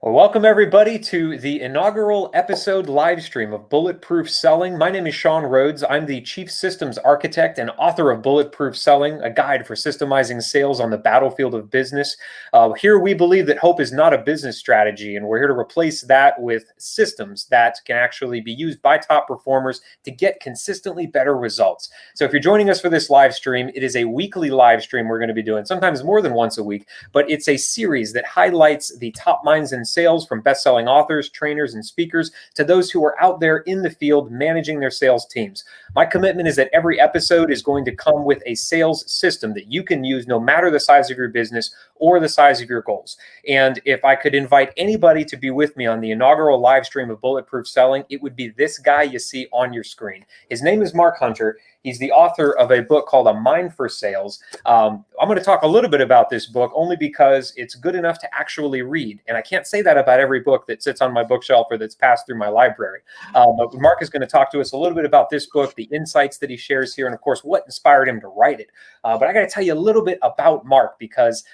Well, welcome everybody to the inaugural episode live stream of Bulletproof Selling. My name is Sean Rhodes. I'm the Chief Systems Architect and author of Bulletproof Selling, a guide for systemizing sales on the battlefield of business. Here we believe that hope is not a business strategy, and we're here to replace that with systems that can actually be used by top performers to get consistently better results. So if you're joining us for this live stream, it is a weekly live stream we're going to be doing, sometimes more than once a week, but it's a series that highlights the top minds in sales, from best-selling authors, trainers, and speakers to those who are out there in the field managing their sales teams. My commitment is that every episode is going to come with a sales system that you can use no matter the size of your business or the size of your goals. And if I could invite anybody to be with me on the inaugural live stream of Bulletproof Selling, it would be this guy you see on your screen. His name is Mark Hunter. He's the author of a book called A Mind for Sales. I'm going to talk a little bit about this book only because it's good enough to actually read. And I can't say that about every book that sits on my bookshelf or that's passed through my library. But Mark is going to talk to us a little bit about this book, the insights that he shares here, and of course, what inspired him to write it. But I got to tell you a little bit about Mark because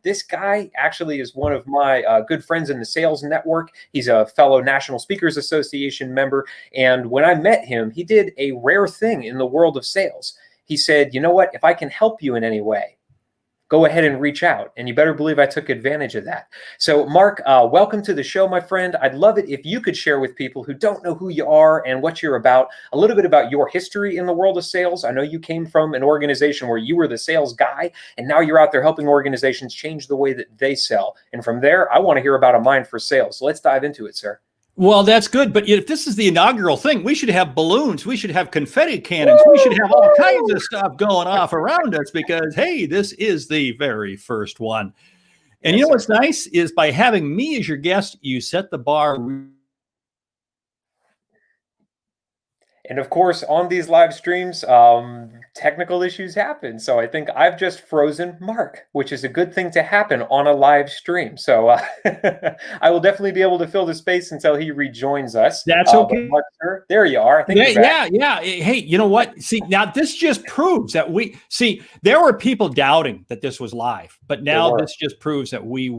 this guy actually is one of my good friends in the sales network. He's a fellow National Speakers Association member. And when I met him, he did a rare thing in the world of sales. He said, you know what, if I can help you in any way, go ahead and reach out. And you better believe I took advantage of that. So Mark, welcome to the show, my friend. I'd love it if you could share with people who don't know who you are and what you're about, a little bit about your history in the world of sales. I know you came from an organization where you were the sales guy, and now you're out there helping organizations change the way that they sell. And from there, I want to hear about A Mind for Sales. So let's dive into it, sir. Well, that's good. But if this is the inaugural thing, we should have balloons. We should have confetti cannons. We should have all kinds of stuff going off around us because, hey, this is the very first one. And you know what's nice is by having me as your guest, you set the bar. And of course, on these live streams, technical issues happen. So I think I've just frozen Mark, which is a good thing to happen on a live stream. So I will definitely be able to fill the space until he rejoins us. That's okay. Mark, sir, there you are. I think yeah. Hey, you know what? See, now this just proves that there were people doubting that this was live, but now this just proves that we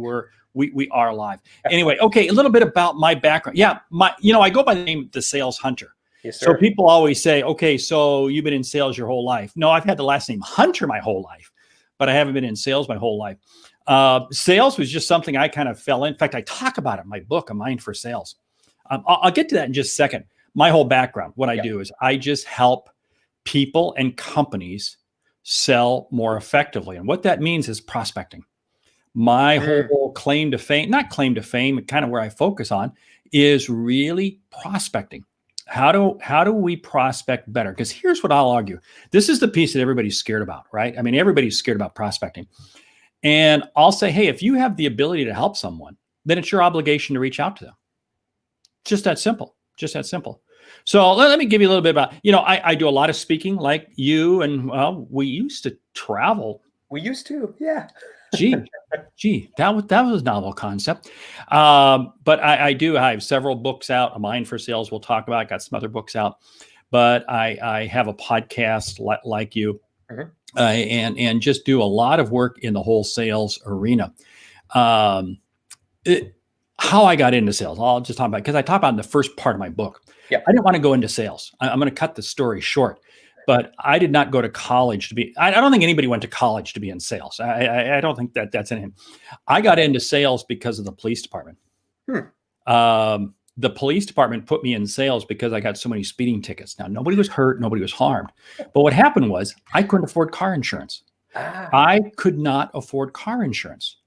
are live. Anyway, okay, a little bit about my background. Yeah, I go by the name The Sales Hunter. Yes, sir. So people always say, okay, so you've been in sales your whole life. No, I've had the last name Hunter my whole life, but I haven't been in sales my whole life. Sales was just something I kind of fell in. In fact, I talk about it in my book, A Mind for Sales. I'll get to that in just a second. My whole background, what I do is I just help people and companies sell more effectively. And what that means is prospecting. My whole claim to fame, not claim to fame, kind of where I focus on is really prospecting. How do we prospect better? Because here's what I'll argue. This is the piece that everybody's scared about, right? I mean, everybody's scared about prospecting. And I'll say, hey, if you have the ability to help someone, then it's your obligation to reach out to them. Just that simple. Just that simple. So let me give you a little bit about, I do a lot of speaking like you, and we used to travel. We used to, yeah. Gee, that was a novel concept. But I have several books out. A Mind for Sales we'll talk about. I got some other books out. But I have a podcast like you and just do a lot of work in the whole sales arena. How I got into sales, I'll just talk about, because I talk about in the first part of my book. Yeah. I didn't want to go into sales. I'm going to cut the story short. But I did not go to college to be, I don't think anybody went to college to be in sales. I don't think that's in him. I got into sales because of the police department. The police department put me in sales because I got so many speeding tickets. Now, nobody was hurt, nobody was harmed. But what happened was I couldn't afford car insurance. I could not afford car insurance.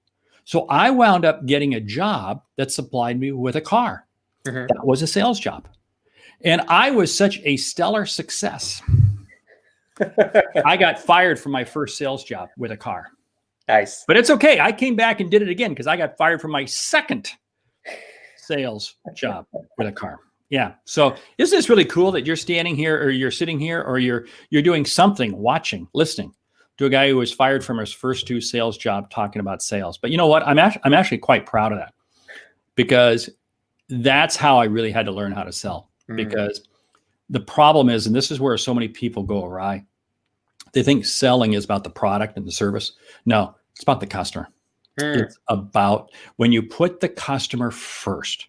So I wound up getting a job that supplied me with a car. That was a sales job. And I was such a stellar success. I got fired from my first sales job with a car. Nice. But it's okay. I came back and did it again because I got fired from my second sales job with a car. Yeah. So isn't this really cool that you're standing here or you're sitting here or you're doing something, watching, listening to a guy who was fired from his first two sales job talking about sales. But you know what? I'm actually quite proud of that because that's how I really had to learn how to sell. Because the problem is, and this is where so many people go awry, they think selling is about the product and the service. No, it's about the customer. Hmm. It's about when you put the customer first,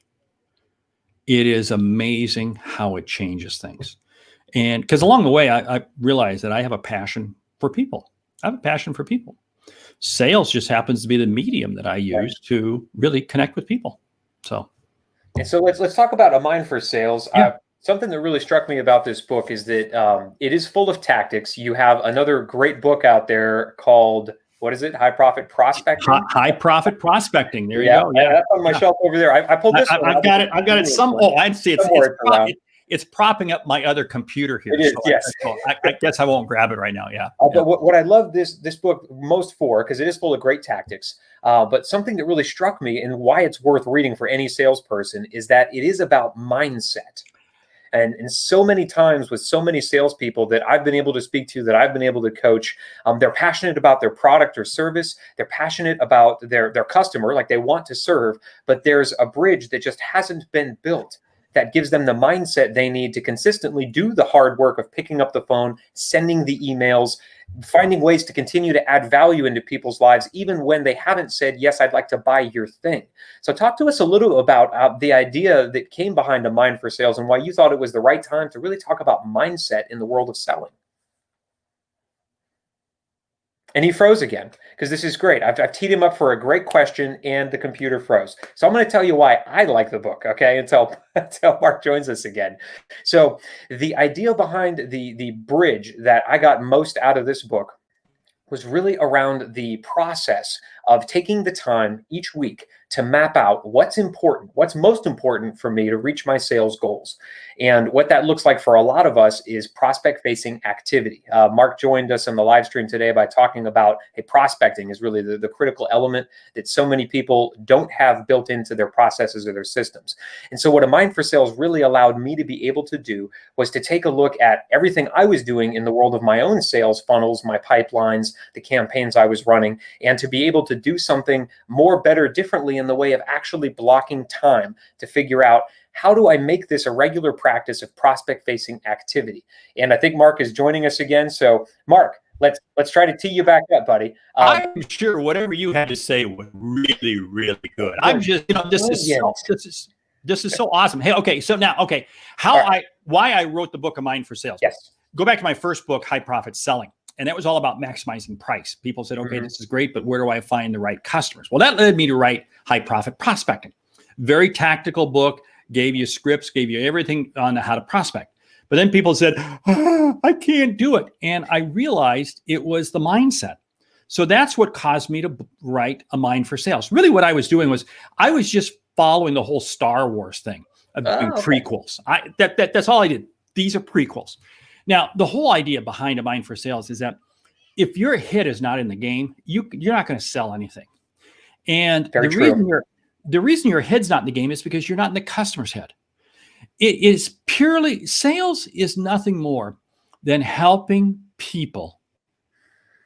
it is amazing how it changes things. And because along the way, I realized that I have a passion for people. I have a passion for people. Sales just happens to be the medium that I Right. use to really connect with people. So, And so let's talk about a mind for sales. yeah, Something that really struck me about this book is that it is full of tactics. You have another great book out there called, what is it? High Profit Prospecting. high profit prospecting. There you Yeah, go. Yeah, that's on my yeah. shelf over there. I pulled this one I've out got because it. I've got it. I'd say somewhere it's around. it's propping up my other computer here. It is, So yes. I guess I won't grab it right now. Yeah. But what I love this book most for, because it is full of great tactics, but something that really struck me and why it's worth reading for any salesperson is that it is about mindset. And so many times with so many salespeople that I've been able to speak to, that I've been able to coach, they're passionate about their product or service. They're passionate about their customer, like they want to serve, but there's a bridge that just hasn't been built that gives them the mindset they need to consistently do the hard work of picking up the phone, sending the emails, finding ways to continue to add value into people's lives, even when they haven't said, yes, I'd like to buy your thing. So talk to us a little about the idea that came behind A Mind for Sales and why you thought it was the right time to really talk about mindset in the world of selling. And he froze again, because this is great. I've teed him up for a great question, and the computer froze. So I'm going to tell you why I like the book, okay, until Mark joins us again. So the idea behind the bridge that I got most out of this book was really around the process of taking the time each week to map out what's important, what's most important for me to reach my sales goals. And what that looks like for a lot of us is prospect-facing activity. Mark joined us in the live stream today by talking about, hey, prospecting is really the critical element that so many people don't have built into their processes or their systems. And so what A Mind for Sales really allowed me to be able to do was to take a look at everything I was doing in the world of my own sales funnels, my pipelines, the campaigns I was running, and to be able to do something more, better, differently in the way of actually blocking time to figure out, how do I make this a regular practice of prospect-facing activity? And I think Mark is joining us again. So Mark, let's try to tee you back up, buddy. I'm sure whatever you had to say was really, really good. I'm just, this is so awesome. Hey, okay, so now, okay, why I wrote the book A Mind for Sales. Yes. Go back to my first book, High Profit Selling. And that was all about maximizing price. People said, okay, this is great, but where do I find the right customers? Well, that led me to write High Profit Prospecting. Very tactical book, gave you scripts, gave you everything on how to prospect. But then people said, I can't do it. And I realized it was the mindset. So that's what caused me to write A Mind for Sales. Really what I was doing was I was just following the whole Star Wars thing of doing prequels. That's all I did. These are prequels. Now, the whole idea behind A Mind for Sales is that if your head is not in the game, you're not going to sell anything. And the reason your head's not in the game is because you're not in the customer's head. It is purely, sales is nothing more than helping people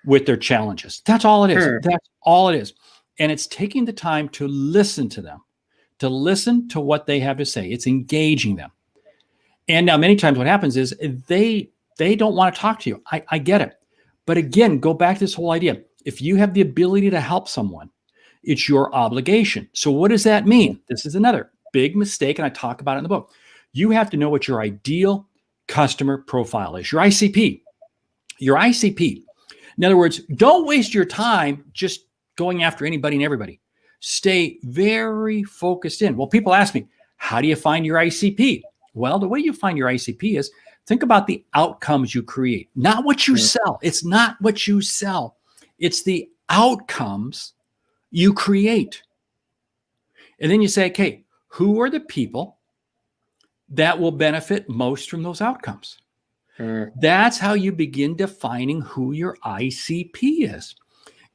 with their challenges. That's all it is. That's all it is. And it's taking the time to listen to them, to listen to what they have to say. It's engaging them. And now many times what happens is they don't want to talk to you. I get it. But again, go back to this whole idea. If you have the ability to help someone, it's your obligation. So what does that mean? This is another big mistake, and I talk about it in the book. You have to know what your ideal customer profile is, your ICP. Your ICP. In other words, don't waste your time just going after anybody and everybody. Stay very focused in. Well, people ask me, how do you find your ICP? Well, the way you find your ICP is think about the outcomes you create, not what you sell. It's not what you sell. It's the outcomes you create. And then you say, okay, who are the people that will benefit most from those outcomes? That's how you begin defining who your ICP is.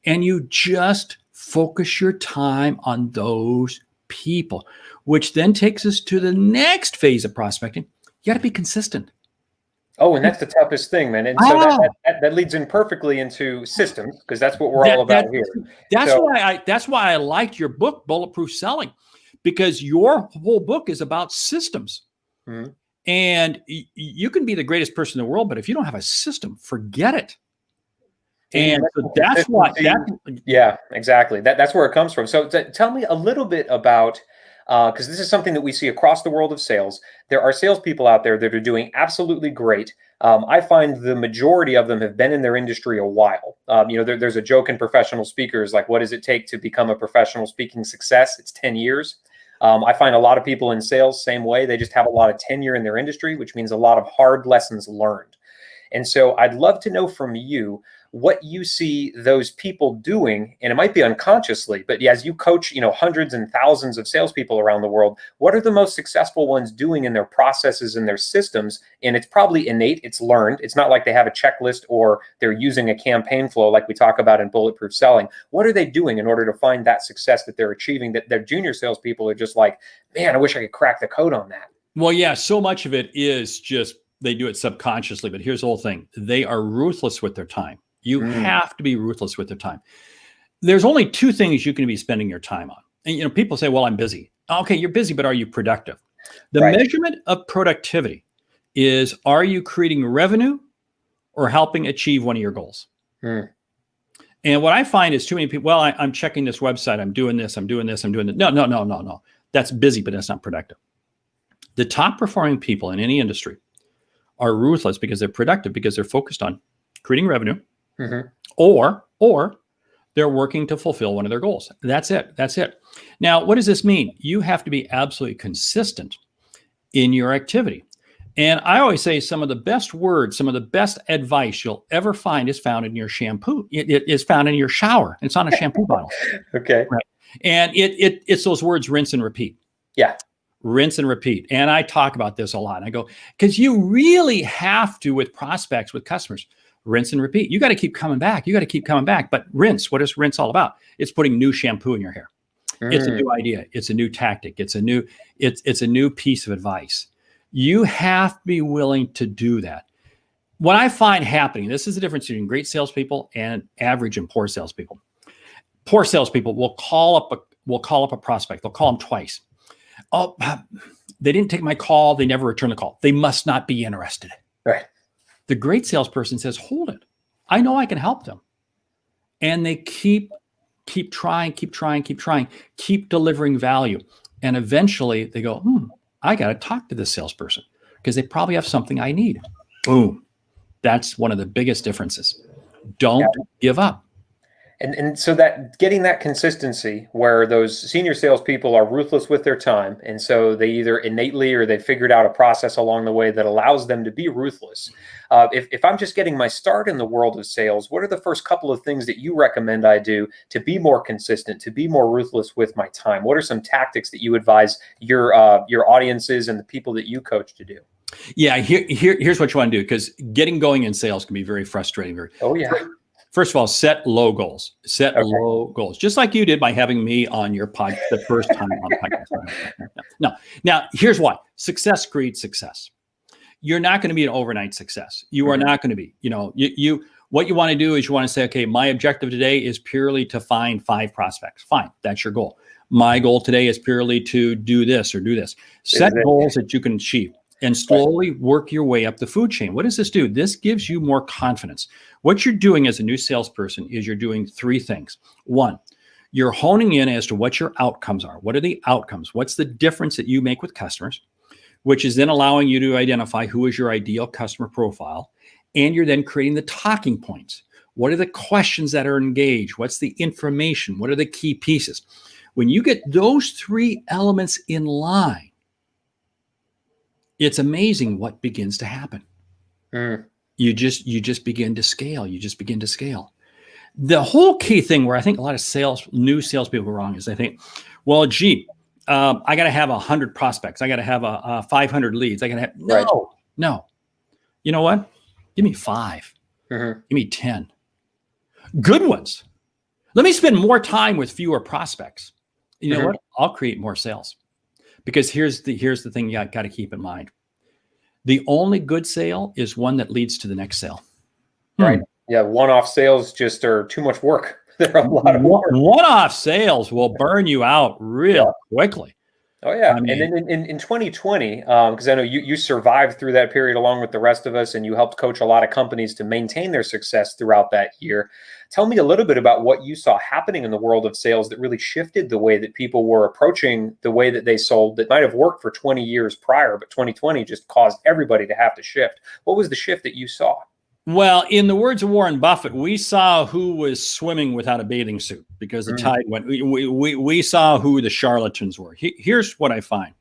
And you just focus your time on those people, which then takes us to the next phase of prospecting. You got to be consistent. Oh, and that's the toughest thing, man. And so that leads in perfectly into systems, because that's what we're all about here. That's why I liked your book, Bulletproof Selling, because your whole book is about systems. And you can be the greatest person in the world, but if you don't have a system, forget it. And so that's what yeah, exactly. That's where it comes from. So tell me a little bit about, because this is something that we see across the world of sales. There are salespeople out there that are doing absolutely great. I find the majority of them have been in their industry a while. There's a joke in professional speakers, like, what does it take to become a professional speaking success? It's 10 years. I find a lot of people in sales, same way. They just have a lot of tenure in their industry, which means a lot of hard lessons learned. And so I'd love to know from you what you see those people doing, and it might be unconsciously, but as you coach, hundreds and thousands of salespeople around the world, what are the most successful ones doing in their processes and their systems? And it's probably innate, it's learned. It's not like they have a checklist or they're using a campaign flow like we talk about in Bulletproof Selling. What are they doing in order to find that success that they're achieving, that their junior salespeople are just like, man, I wish I could crack the code on that? Well, yeah, so much of it is just they do it subconsciously, but here's the whole thing. They are ruthless with their time. You have to be ruthless with their time. There's only two things you can be spending your time on. And, people say, well, I'm busy. Okay, you're busy, but are you productive? The measurement of productivity is, are you creating revenue or helping achieve one of your goals? And what I find is too many people, well, I'm checking this website. I'm doing this. I'm doing this. I'm doing that. No. That's busy, but that's not productive. The top performing people in any industry are ruthless because they're productive, because they're focused on creating revenue, or they're working to fulfill one of their goals. That's it. Now, what does this mean? You have to be absolutely consistent in your activity. And I always say some of the best words, some of the best advice you'll ever find is found in your shampoo. It is found in your shower. It's on a shampoo bottle. Okay. Right. And it's those words, rinse and repeat. Yeah. Rinse and repeat. And I talk about this a lot. And I go, because you really have to, with prospects, with customers, rinse and repeat. You got to keep coming back. But rinse, what is rinse all about? It's putting new shampoo in your hair. It's a new idea. It's a new tactic. It's a new piece of advice. You have to be willing to do that. What I find happening, this is the difference between great salespeople and average and poor salespeople. Poor salespeople will call up a prospect. They'll call them twice. Oh, they didn't take my call. They never returned the call. They must not be interested. Right. The great salesperson says, hold it. I know I can help them. And they keep trying, keep delivering value. And eventually they go, I got to talk to this salesperson because they probably have something I need. Boom. That's one of the biggest differences. Don't give up. And so that getting that consistency where those senior salespeople are ruthless with their time, and so they either innately or they figured out a process along the way that allows them to be ruthless. If I'm just getting my start in the world of sales, what are the first couple of things that you recommend I do to be more consistent, to be more ruthless with my time? What are some tactics that you advise your audiences and the people that you coach to do? Yeah, here's what you want to do, because getting going in sales can be very frustrating. Oh yeah. First of all, set low goals. Low goals, just like you did by having me on your podcast the first time on the podcast. Now, here's why. Success creates success. You're not going to be an overnight success. You are not going to be. What you want to do is you want to say, okay, my objective today is purely to find 5 prospects. Fine, that's your goal. My goal today is purely to do this or do this. Set goals that you can achieve. And slowly work your way up the food chain. What does this do? This gives you more confidence. What you're doing as a new salesperson is you're doing 3 things. 1, you're honing in as to what your outcomes are. What are the outcomes? What's the difference that you make with customers? Which is then allowing you to identify who is your ideal customer profile. And you're then creating the talking points. What are the questions that are engaged? What's the information? What are the key pieces? When you get those 3 elements in line, it's amazing what begins to happen. You just begin to scale. The whole key thing where I think a lot of new salespeople are wrong is they think, well, gee, I got to have 100 prospects. I got to have 500 leads. I got to have no. You know what? Give me 5. Give me 10 good ones. Let me spend more time with fewer prospects. You know what? I'll create more sales. Because here's the thing you got to keep in mind. The only good sale is one that leads to the next sale. Right. Yeah. One-off sales just are too much work. They're a lot of work. One-off sales will burn you out real quickly. Oh yeah, I and mean, then in 2020, because I know you survived through that period along with the rest of us, and you helped coach a lot of companies to maintain their success throughout that year. Tell me a little bit about what you saw happening in the world of sales that really shifted the way that people were approaching the way that they sold. That might have worked for 20 years prior, but 2020 just caused everybody to have to shift. What was the shift that you saw? well, in the words of Warren Buffett, we saw who was swimming without a bathing suit because the Mm, tide went. We saw who the charlatans were. Here's what I find: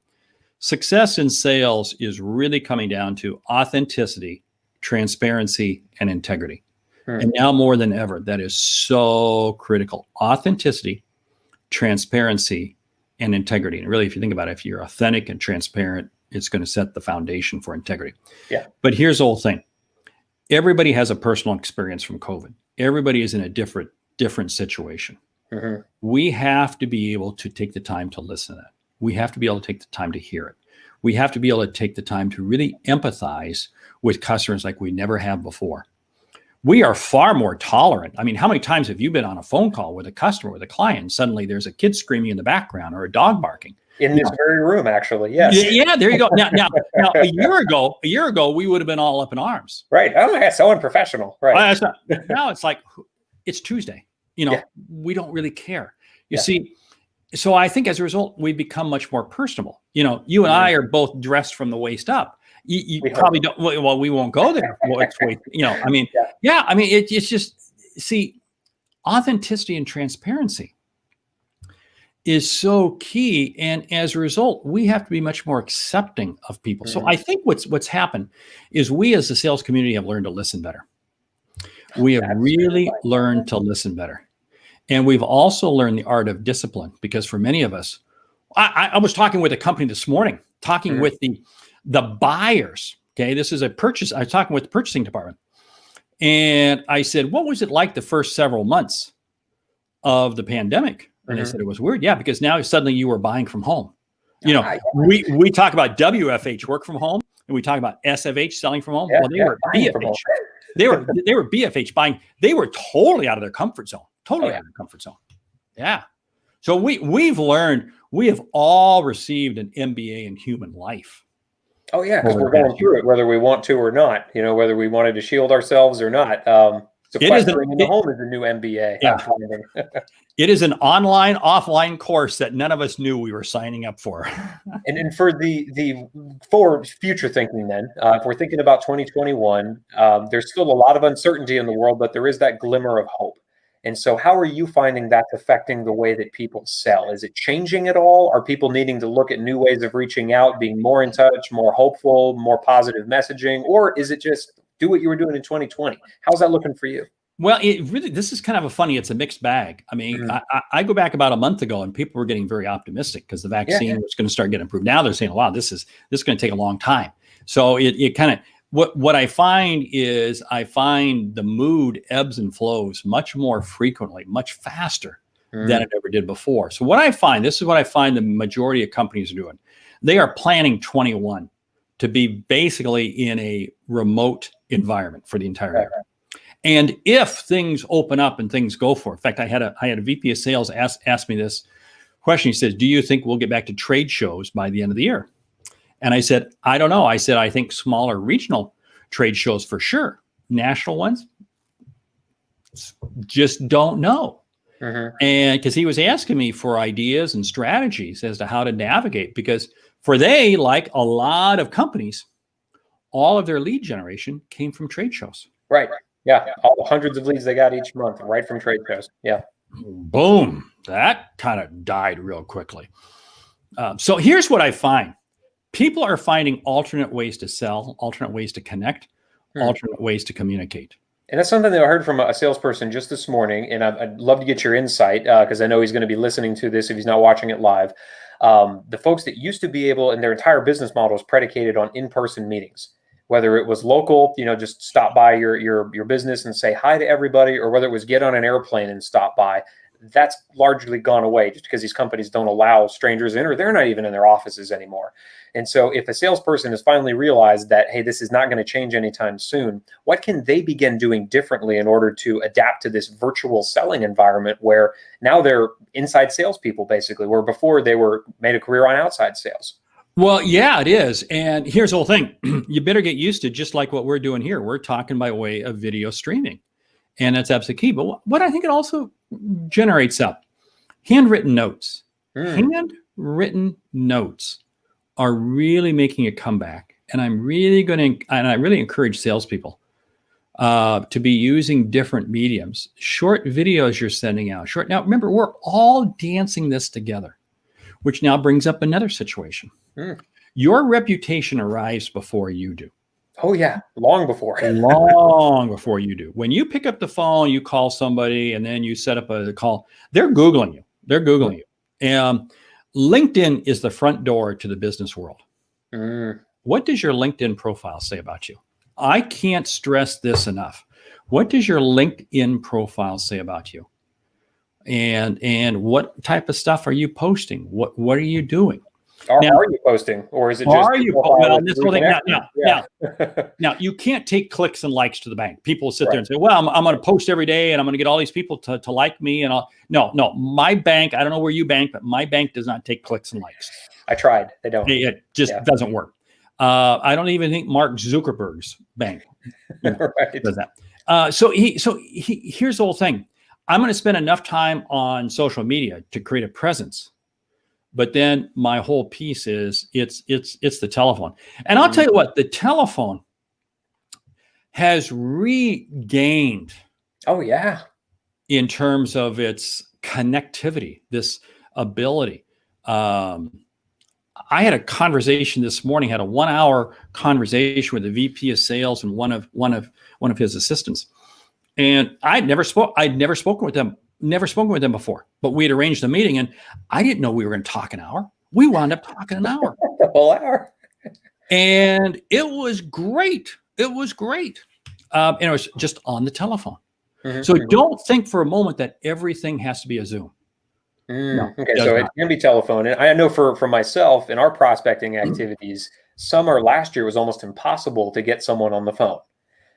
success in sales is really coming down to authenticity, transparency, and integrity. mm, And now more than ever, that is so critical. Authenticity, transparency, and integrity. And really, if you think about it, if you're authentic and transparent, it's going to set the foundation for integrity. yeah. But here's the whole thing. Everybody has a personal experience from COVID. Everybody is in a different situation. Hmm. We have to be able to take the time to listen to that. We have to be able to take the time to hear it. We have to be able to take the time to really empathize with customers like we never have before. We are far more tolerant. I mean, how many times have you been on a phone call with a customer, with a client, and suddenly there's a kid screaming in the background or a dog barking? In You this know, very room, actually, yes. yeah, there you go. Now, a year ago, we would have been all up in arms. Right. Oh, yeah, so unprofessional. Right. That's not, now it's like it's Tuesday. Yeah. We don't really care. You Yeah. see, so I think as a result, we've become much more personable. You and I are both dressed from the waist up. You We hope. probably don't. Well, we won't go there. Well, it's way, I mean, Yeah. yeah. I mean, it's just see, authenticity and transparency is so key, and as a result, we have to be much more accepting of people. So I think what's happened is we as the sales community have learned to listen better. We have really learned to listen better. And we've also learned the art of discipline because for many of us, I was talking with a company this morning, talking Mhm. with the buyers. Okay, this is a purchase. I was talking with the purchasing department, and I said, "What was it like the first several months of the pandemic?" And they Mhm. said it was weird. Yeah, because now suddenly you were buying from home. Yeah. We talk about WFH, work from home, and we talk about SFH, selling from home. Yeah, Well, they yeah, were buying from home. BFH. They were BFH buying. They were totally out of their comfort zone. Oh, Totally yeah. out of their comfort zone. Yeah. So we've learned, we have all received an MBA in human life. Oh, yeah, because Over we're the going past year. through it whether we want to or not, whether we wanted to shield ourselves or not. It is an Sequestering in the home is a new MBA, yeah. I'm finding. It is an online, offline course that none of us knew we were signing up for. And for the for future thinking then, if we're thinking about 2021, there's still a lot of uncertainty in the world, but there is that glimmer of hope. And so how are you finding that's affecting the way that people sell? Is it changing at all? Are people needing to look at new ways of reaching out, being more in touch, more hopeful, more positive messaging? Or is it just do what you were doing in 2020? How's that looking for you? Well, this is kind of it's a mixed bag. I mean, Mm, I go back about a month ago and people were getting very optimistic because the yeah. vaccine was going to start getting approved. Now they're saying, wow, this is going to take a long time. So it kind of, what I find is the mood ebbs and flows much more frequently, much faster than Mm, it ever did before. So this is what I find the majority of companies are doing. They are planning 21 to be basically in a remote environment for the entire right. year. And if things open up and things go for it, in fact, I had a VP of sales ask me this question. He says, "Do you think we'll get back to trade shows by the end of the year?" And I said, "I don't know." I said, "I think smaller regional trade shows for sure. National ones, just don't know." Mhm. And because he was asking me for ideas and strategies as to how to navigate, because like a lot of companies, all of their lead generation came from trade shows. Right. Yeah. All the hundreds of leads they got each month, right from trade shows. Yeah. Boom, that kind of died real quickly. So here's what I find. People are finding alternate ways to sell, alternate ways to connect, alternate ways to communicate. And that's something that I heard from a salesperson just this morning, and I'd love to get your insight because I know he's going to be listening to this if he's not watching it live. The folks that used to be able, and their entire business model is predicated on in-person meetings, whether it was local, just stop by your business and say hi to everybody, or whether it was get on an airplane and stop by. that's largely gone away just because these companies don't allow strangers in, or they're not even in their offices anymore. And so if a salesperson has finally realized that, hey, this is not going to change anytime soon, what can they begin doing differently in order to adapt to this virtual selling environment where now they're inside salespeople, basically, where before they were made a career on outside sales? Well, yeah, it is. And here's the whole thing. You better get used to just like what we're doing here. We're talking by way of video streaming. And that's absolutely key. But what I think it also generates up, handwritten notes. Handwritten notes are really making a comeback. And I'm really I really encourage salespeople to be using different mediums. Short videos you're sending out. Now, remember, we're all dancing this together, which now brings up another situation. Your reputation arrives before you do. Oh, yeah. Long before. Long before you do. When you pick up the phone, you call somebody, and then you set up a call, they're Googling you. They're Googling you. And LinkedIn is the front door to the business world. What does your LinkedIn profile say about you? I can't stress this enough. What does your LinkedIn profile say about you? And what type of stuff are you posting? What are you doing? Are you posting, or is it just? Are you? Well, this whole thing. Now, you can't take clicks and likes to the bank. People sit there and say, "Well, I'm going to post every day, and I'm going to get all these people to like me." And no. My bank, I don't know where you bank, but my bank does not take clicks and likes. I tried. They don't. It just doesn't work. I don't even think Mark Zuckerberg's bank does that. So here's the whole thing. I'm going to spend enough time on social media to create a presence. But then my whole piece is it's the telephone. And I'll tell you what, the telephone has regained. Oh, yeah. In terms of its connectivity, this ability. I had a conversation this morning, had a 1-hour conversation with the VP of sales and one of his assistants. And I'd never spoken with them. Never spoken with them before, but we had arranged a meeting, and I didn't know we were going to talk an hour. We wound up talking an hour. The whole hour. And it was great. And it was just on the telephone. So don't think for a moment that everything has to be a Zoom. No, okay, so it can be telephone. And I know for myself, in our prospecting activities, summer last year was almost impossible to get someone on the phone.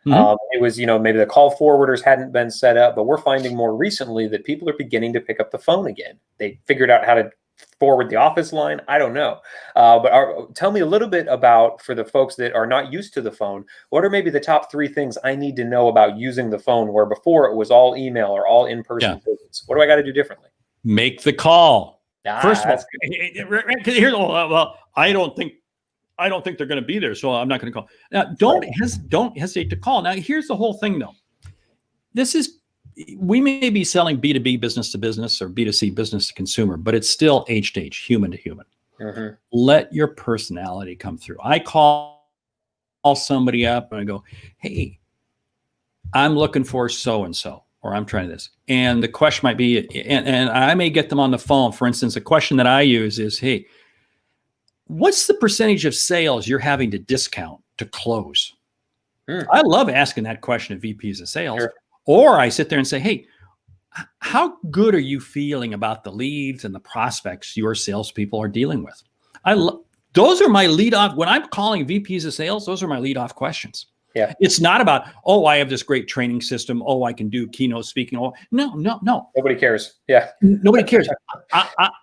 It was, maybe the call forwarders hadn't been set up, but we're finding more recently that people are beginning to pick up the phone again. They figured out how to forward the office line. I don't know. But tell me a little bit about, for the folks that are not used to the phone, what are maybe the top 3 things I need to know about using the phone, where before it was all email or all in-person visits? What do I got to do differently? Make the call. First of all, I don't think they're going to be there, so I'm not going to call. Now, don't hesitate to call. Now, here's the whole thing, though. We may be selling B2B, business to business, or B2C, business to consumer, but it's still H to H, human to human. Let your personality come through. I call somebody up and I go, "Hey, I'm looking for so-and-so, or I'm trying this." And the question might be, and I may get them on the phone. For instance, a question that I use is, "Hey, what's the percentage of sales you're having to discount to close?" I love asking that question of VPs of sales. Sure. Or I sit there and say, "Hey, how good are you feeling about the leads and the prospects your salespeople are dealing with?" Those are my lead off. When I'm calling VPs of sales, those are my lead off questions. Yeah. It's not about, "Oh, I have this great training system. Oh, I can do keynote speaking." Oh, no. Nobody cares. Yeah. Nobody cares.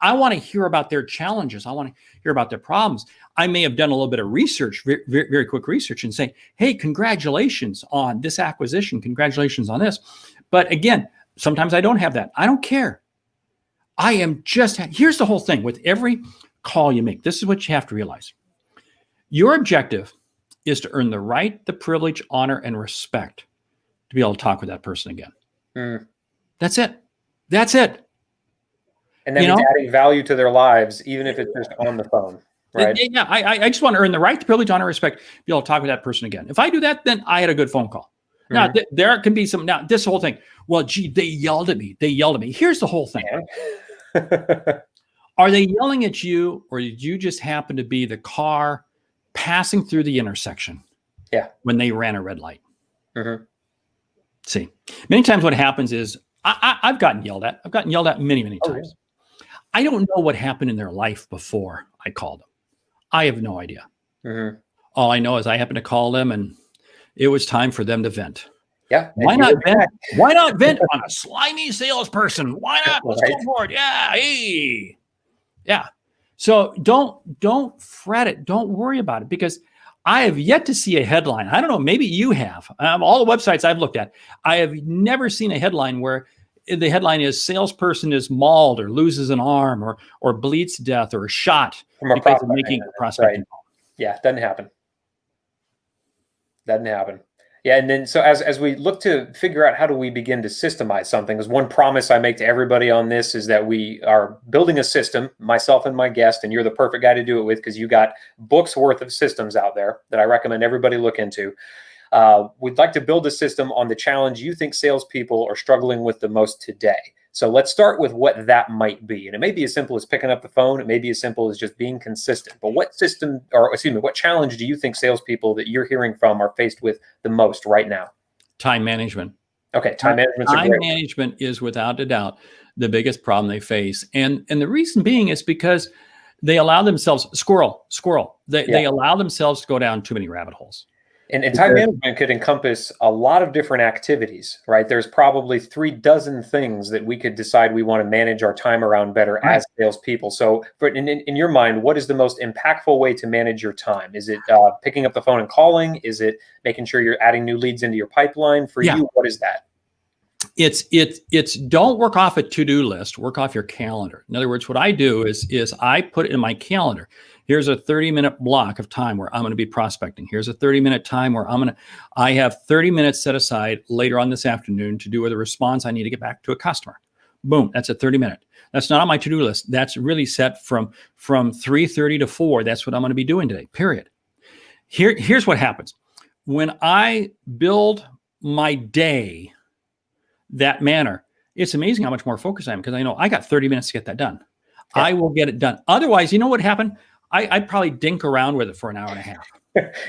I want to hear about their challenges. I want to hear about their problems. I may have done a little bit of research, very, very quick research, and say, "Hey, congratulations on this acquisition. Congratulations on this." But again, sometimes I don't have that. I don't care. Here's the whole thing with every call you make. This is what you have to realize. Your objective is to earn the right, the privilege, honor, and respect to be able to talk with that person again. That's it. And that means adding value to their lives, even if it's just on the phone, right? Yeah, I just want to earn the right, the privilege, honor, respect, be able to talk with that person again. If I do that, then I had a good phone call. Now, there can be now this whole thing. "Well, gee, they yelled at me. Here's the whole thing. Are they yelling at you, or did you just happen to be the car passing through the intersection when they ran a red light? See, many times what happens is I've gotten yelled at. I've gotten yelled at many, many Oh, times. I don't know what happened in their life before I called them. I have no idea. yeah. All I know is I happened to call them and it was time for them to vent. Yeah. Why not vent? Why not vent on a slimy salesperson? Why not? Let's Right. go for it. Yeah. Hey. Yeah. So don't fret it. Don't worry about it because I have yet to see a headline. I don't know. Maybe you have. All the websites I've looked at, I have never seen a headline where the headline is salesperson is mauled or loses an arm or bleeds to death or shot From a because of prospect. making a prospecting call. Yeah, doesn't happen. Doesn't happen. Yeah, and then so as we look to figure out how do we begin to systemize something, because one promise I make to everybody on this is that we are building a system, myself and my guest, and you're the perfect guy to do it with because you got books worth of systems out there that I recommend everybody look into. We'd like to build a system on the challenge you think salespeople are struggling with the most today. So let's start with what that might be. And it may be as simple as picking up the phone. It may be as simple as just being consistent. But what what challenge do you think salespeople that you're hearing from are faced with the most right now? Time management. Okay, time management. Time management is without a doubt the biggest problem they face. And the reason being is because they allow themselves, squirrel. They allow themselves to go down too many rabbit holes. And time management could encompass a lot of different activities, right? There's probably 36 things that we could decide we want to manage our time around better as salespeople. So in your mind, what is the most impactful way to manage your time? Is it picking up the phone and calling? Is it making sure you're adding new leads into your pipeline? For you, what is that? It's don't work off a to-do list, work off your calendar. In other words, what I do is I put it in my calendar. Here's a 30-minute block of time where I'm going to be prospecting. Here's a 30-minute time where I have 30 minutes set aside later on this afternoon to do with a response I need to get back to a customer. Boom, that's a 30-minute. That's not on my to-do list. That's really set from 3:30 to 4. That's what I'm going to be doing today, period. Here's what happens. When I build my day that manner, it's amazing how much more focused I am because I know I got 30 minutes to get that done. Yeah. I will get it done. Otherwise, you know what happened? I'd probably dink around with it for an hour and a half.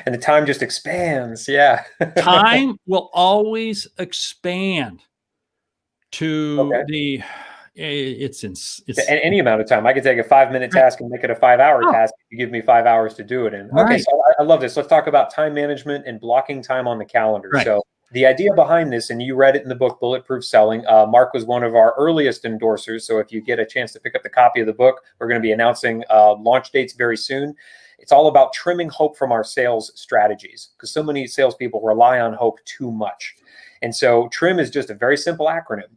And the time just expands. Yeah. Time will always expand to it's any amount of time. I could take a 5-minute task and make it a 5-hour task if you give me 5 hours to do it in. Okay, so I love this. Let's talk about time management and blocking time on the calendar. Right. So the idea behind this, and you read it in the book, Bulletproof Selling. Mark was one of our earliest endorsers. So if you get a chance to pick up the copy of the book, we're going to be announcing launch dates very soon. It's all about trimming hope from our sales strategies because so many salespeople rely on hope too much. And so TRIM is just a very simple acronym.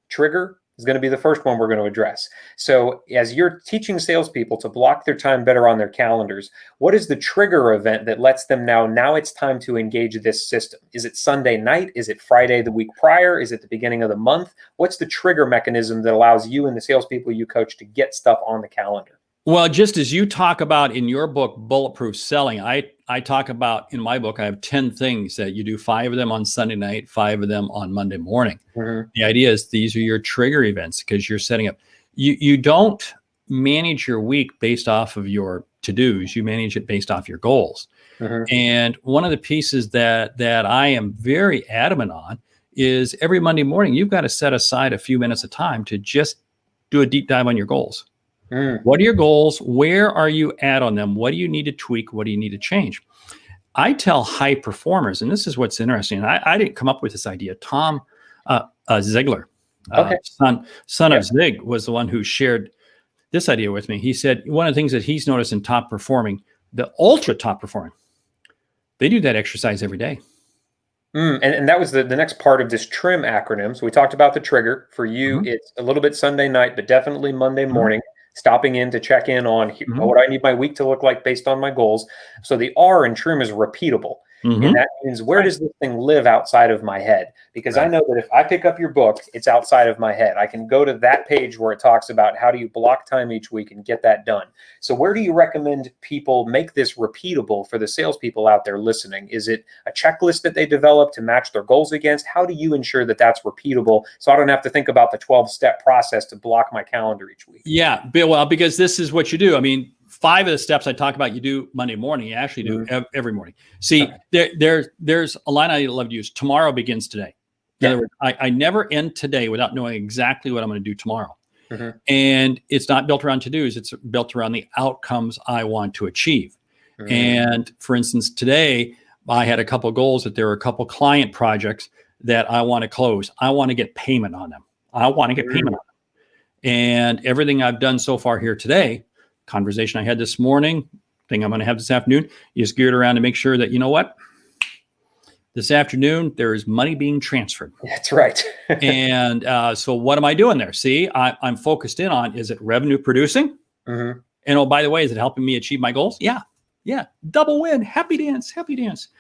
Trigger is going to be the first one we're going to address. So as you're teaching salespeople to block their time better on their calendars, what is the trigger event that lets them now it's time to engage this system? Is it Sunday night? Is it Friday the week prior? Is it the beginning of the month? What's the trigger mechanism that allows you and the salespeople you coach to get stuff on the calendar? Well, just as you talk about in your book, Bulletproof Selling, I talk about in my book, I have 10 things that you do, 5 of them on Sunday night, 5 of them on Monday morning. Mm-hmm. The idea is these are your trigger events because you're setting up. You don't manage your week based off of your to-dos. You manage it based off your goals. Mm-hmm. And one of the pieces that I am very adamant on is every Monday morning, you've got to set aside a few minutes of time to just do a deep dive on your goals. What are your goals? Where are you at on them? What do you need to tweak? What do you need to change? I tell high performers, and this is what's interesting. I didn't come up with this idea. Tom Ziegler, son of Zig, was the one who shared this idea with me. He said one of the things that he's noticed in top performing, the ultra top performing, they do that exercise every day. And that was the next part of this TRIM acronym. So we talked about the trigger. For you, it's a little bit Sunday night, but definitely Monday morning. Stopping in to check in on what I need my week to look like based on my goals. So the R in TRIM is repeatable. And that means where does this thing live outside of my head? Because I know that if I pick up your book, it's outside of my head. I can go to that page where it talks about how do you block time each week and get that done. So where do you recommend people make this repeatable for the salespeople out there listening? Is it a checklist that they develop to match their goals against? How do you ensure that that's repeatable so I don't have to think about the 12-step process to block my calendar each week? Yeah, well, because this is what you do. I mean, 5 of the steps I talk about, you do Monday morning. You actually do every morning. See, there's a line I love to use. Tomorrow begins today. In other words, I never end today without knowing exactly what I'm going to do tomorrow. Mm-hmm. And it's not built around to-dos. It's built around the outcomes I want to achieve. Mm-hmm. And for instance, today I had a couple of goals that there were a couple of client projects that I want to close. I want to get payment on them. I want to get payment on them. And everything I've done so far here today, conversation I had this morning, thing I'm going to have this afternoon, is geared around to make sure that, you know what? This afternoon, there is money being transferred. That's right. And so what am I doing there? See, I'm focused in on, is it revenue producing? Mm-hmm. And oh, by the way, is it helping me achieve my goals? Yeah. Double win. Happy dance.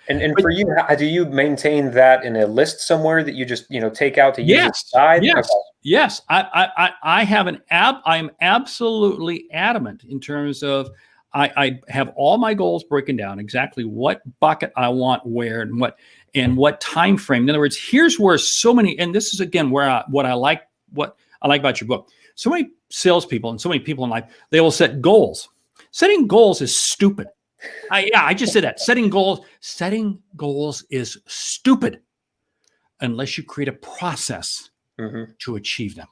And for you, do you maintain that in a list somewhere that you just, take out to use as a guide? Yes. I have I'm absolutely adamant in terms of, I have all my goals broken down, exactly what bucket I want where and what time frame. In other words, here's where so many, and this is again where what I like about your book. So many salespeople and so many people in life, they will set goals. Setting goals is stupid. I just said that. Setting goals is stupid unless you create a process to achieve them.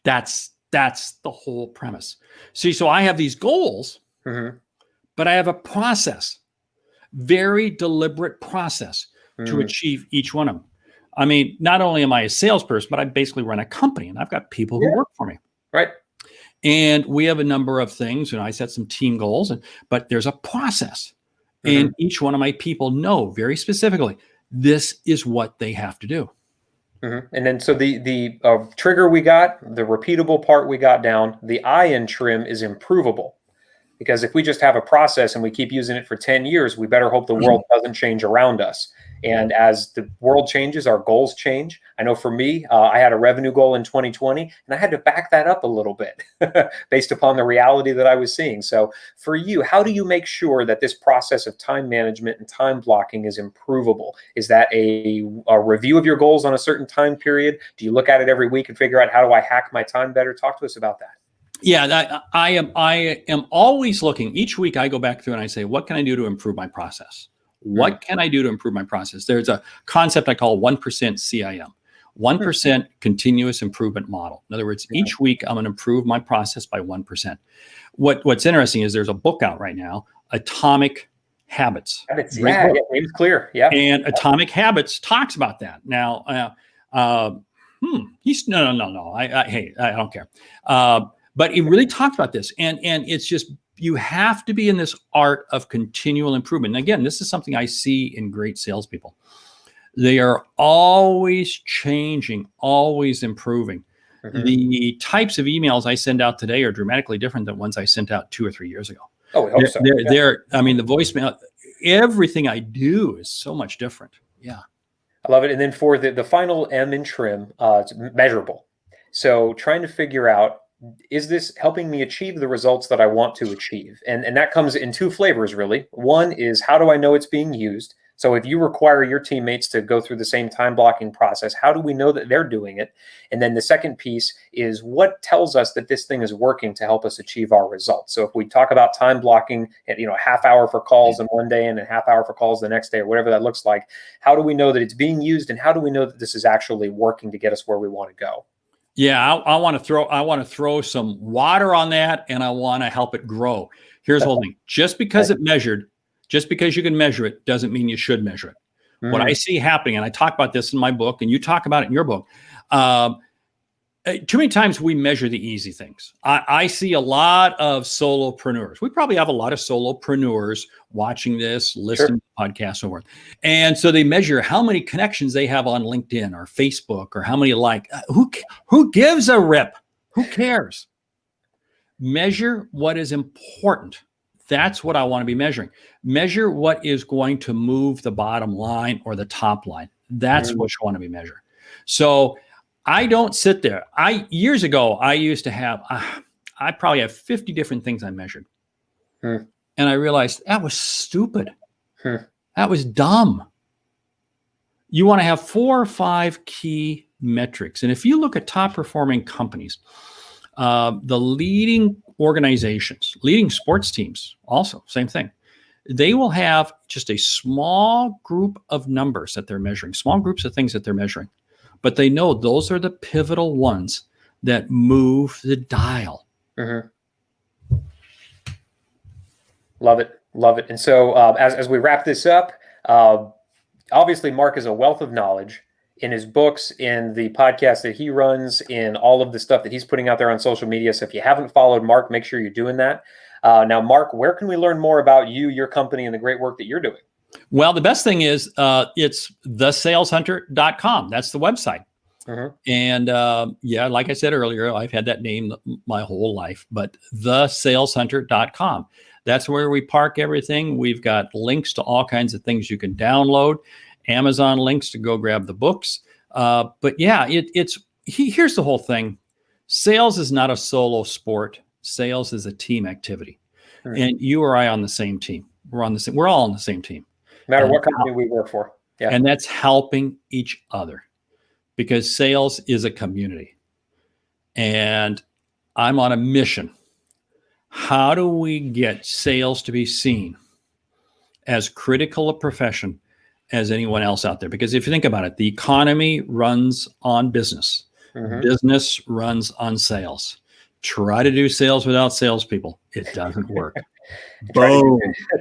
That's the whole premise. See, so I have these goals, but I have a process, very deliberate process to achieve each one of them. I mean, not only am I a salesperson, but I basically run a company and I've got people who work for me. Right. And we have a number of things, I set some team goals, but there's a process. And each one of my people know very specifically, this is what they have to do. And then, so the trigger we got, the repeatable part we got down, the I in trim is improvable. Because if we just have a process and we keep using it for 10 years, we better hope the world doesn't change around us. And as the world changes, our goals change. I know for me, I had a revenue goal in 2020, and I had to back that up a little bit based upon the reality that I was seeing. So for you, how do you make sure that this process of time management and time blocking is improvable? Is that a review of your goals on a certain time period? Do you look at it every week and figure out, how do I hack my time better? Talk to us about that. Yeah, I am always looking. Each week I go back through and I say, what can I do to improve my process? What can I do to improve my process? There's a concept I call 1% CIM, 1% continuous improvement model. In other words, each week I'm going to improve my process by 1%. What's interesting is there's a book out right now, Atomic Habits. Name's clear. Yeah. And Atomic Habits talks about that. Now, he's no. I don't care. But he really talked about this, and it's just, you have to be in this art of continual improvement. And again, this is something I see in great salespeople. They are always changing, always improving. The types of emails I send out today are dramatically different than ones I sent out 2 or 3 years ago. Oh, I hope so. I mean, the voicemail, everything I do is so much different. Yeah. I love it. And then for the final M in trim, it's measurable. So trying to figure out, is this helping me achieve the results that I want to achieve? And that comes in 2 flavors, really. One is, how do I know it's being used? So if you require your teammates to go through the same time blocking process, how do we know that they're doing it? And then the second piece is, what tells us that this thing is working to help us achieve our results? So if we talk about time blocking, a half hour for calls in one day and a half hour for calls the next day, or whatever that looks like, how do we know that it's being used, and how do we know that this is actually working to get us where we want to go? Yeah, I want to throw some water on that, and I want to help it grow. Here's the whole thing. Just because you can measure it doesn't mean you should measure it. What I see happening, and I talk about this in my book, and you talk about it in your book, too many times we measure the easy things. I see a lot of solopreneurs. We probably have a lot of solopreneurs watching this, listening to podcasts, so forth. And so they measure how many connections they have on LinkedIn or Facebook, or how many who gives a rip? Who cares? Measure what is important. That's what I want to be measuring. Measure what is going to move the bottom line or the top line. That's what you want to be measuring. So I don't sit there. Years ago, I used to have, I probably have 50 different things I measured. And I realized that was stupid. That was dumb. You want to have 4 or 5 key metrics. And if you look at top performing companies, the leading organizations, leading sports teams, also same thing. They will have just a small group of numbers that they're measuring, small groups of things that they're measuring, but they know those are the pivotal ones that move the dial. Mm-hmm. Love it. Love it. And so as we wrap this up, obviously Mark is a wealth of knowledge in his books, in the podcast that he runs, in all of the stuff that he's putting out there on social media. So if you haven't followed Mark, make sure you're doing that. Now, Mark, where can we learn more about you, your company, and the great work that you're doing? Well, the best thing is it's thesaleshunter.com. That's the website. Mm-hmm. And yeah, like I said earlier, I've had that name my whole life, but thesaleshunter.com. That's where we park everything. We've got links to all kinds of things you can download, Amazon links to go grab the books. But yeah, here's the whole thing. Sales is not a solo sport. Sales is a team activity. Mm-hmm. And you or I on the same team. We're all on the same team. No matter what company we work for. Yeah. And that's helping each other, because sales is a community. And I'm on a mission. How do we get sales to be seen as critical a profession as anyone else out there? Because if you think about it, the economy runs on business. Mm-hmm. Business runs on sales. Try to do sales without salespeople. It doesn't work.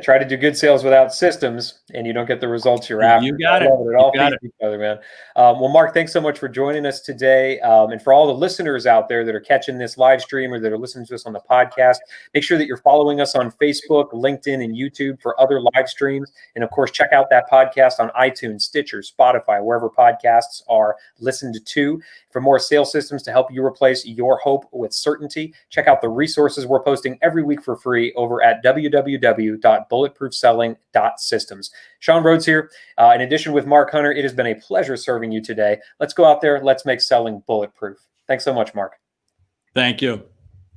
Try to do good sales without systems, and you don't get the results you're after. You got it. It all feeds each other, man. Well, Mark, thanks so much for joining us today. And for all the listeners out there that are catching this live stream or that are listening to us on the podcast, make sure that you're following us on Facebook, LinkedIn, and YouTube for other live streams. And of course, check out that podcast on iTunes, Stitcher, Spotify, wherever podcasts are listened to. For more sales systems to help you replace your hope with certainty, check out the resources we're posting every week for free over at www.bulletproofselling.systems. Sean Rhodes here. In addition with Mark Hunter, it has been a pleasure serving you today. Let's go out there. Let's make selling bulletproof. Thanks so much, Mark. Thank you.